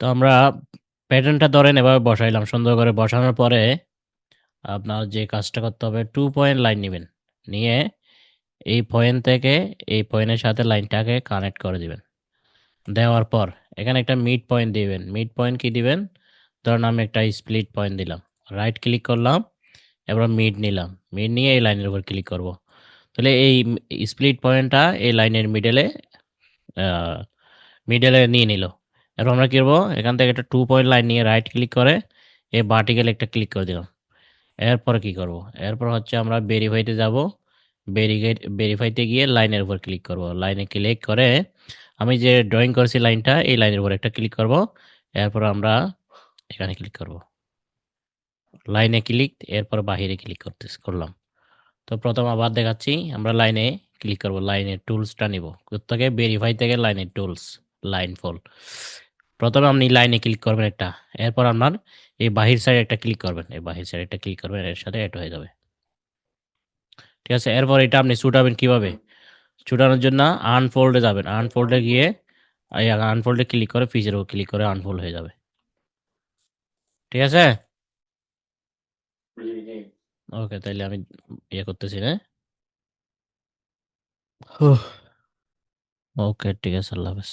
তো আমরা প্যাটার্নটা ধরেন এভাবে বসাইলাম। সুন্দর করে বসানোর পরে আপনার যে কাজটা করতে হবে 2 পয়েন্ট লাইন নিবেন। নিয়ে এই পয়েন্ট থেকে এই পয়েন্টের সাথে লাইনটাকে কানেক্ট করে দিবেন। দেওয়ার পর এখানে একটা মিড পয়েন্ট দিবেন। মিড পয়েন্ট কি দিবেন? ধরেন আমি একটা স্প্লিট পয়েন্ট দিলাম। রাইট ক্লিক করলাম, এবার মিড নিলাম। মিড নিয়ে এই লাইনের উপর ক্লিক করব। তাহলে এই স্প্লিট পয়েন্টটা এই লাইনের মিডলে নিয়ে নিল। এরপর আমরা কি করব? এখান থেকে একটা 2 পয়েন্ট লাইন নিয়ে রাইট ক্লিক করে এই ভার্টিক্যাল একটা ক্লিক করে দিলাম। এরপর কি করব? এরপর হচ্ছে আমরা ভেরিফাইতে যাব। ভেরিফাইতে গিয়ে লাইনের উপর ক্লিক করব। লাইনে ক্লিক করে আমি যে ড্রয়িং করেছি লাইনটা, এই লাইনের উপর একটা ক্লিক করব। এরপর আমরা এখানে ক্লিক করব। লাইনে ক্লিক, এরপর বাহিরে ক্লিক করলাম। তো প্রথম আবার দেখাচ্ছি, আমরা লাইনে ক্লিক করব। লাইনের টুলসটা নিব। থেকে ভেরিফাই থেকে লাইনের টুলস, লাইন ফল। প্রথমে আপনি লাইনে ক্লিক করবেন একটা। এরপর আপনার এই বাহির সাইডে একটা ক্লিক করবেন। এই বাহির সাইডে একটা ক্লিক করবেন, এর সাথে এড হয়ে যাবে। ঠিক আছে? এরপর এটা আপনি ছুটাবেন কিভাবে? ছুটানোর জন্য আনফোল্ডে যাবেন। আনফোল্ডে গিয়ে এই আনফোল্ডে ক্লিক করে ফিচের উপর ক্লিক করে আনফোল্ড হয়ে যাবে। ঠিক আছে? ওকে, তাইলে আমি ইয়ে করতেছি, হ্যাঁ? ওকে, ঠিক আছে। আল্লাহ হাফেজ।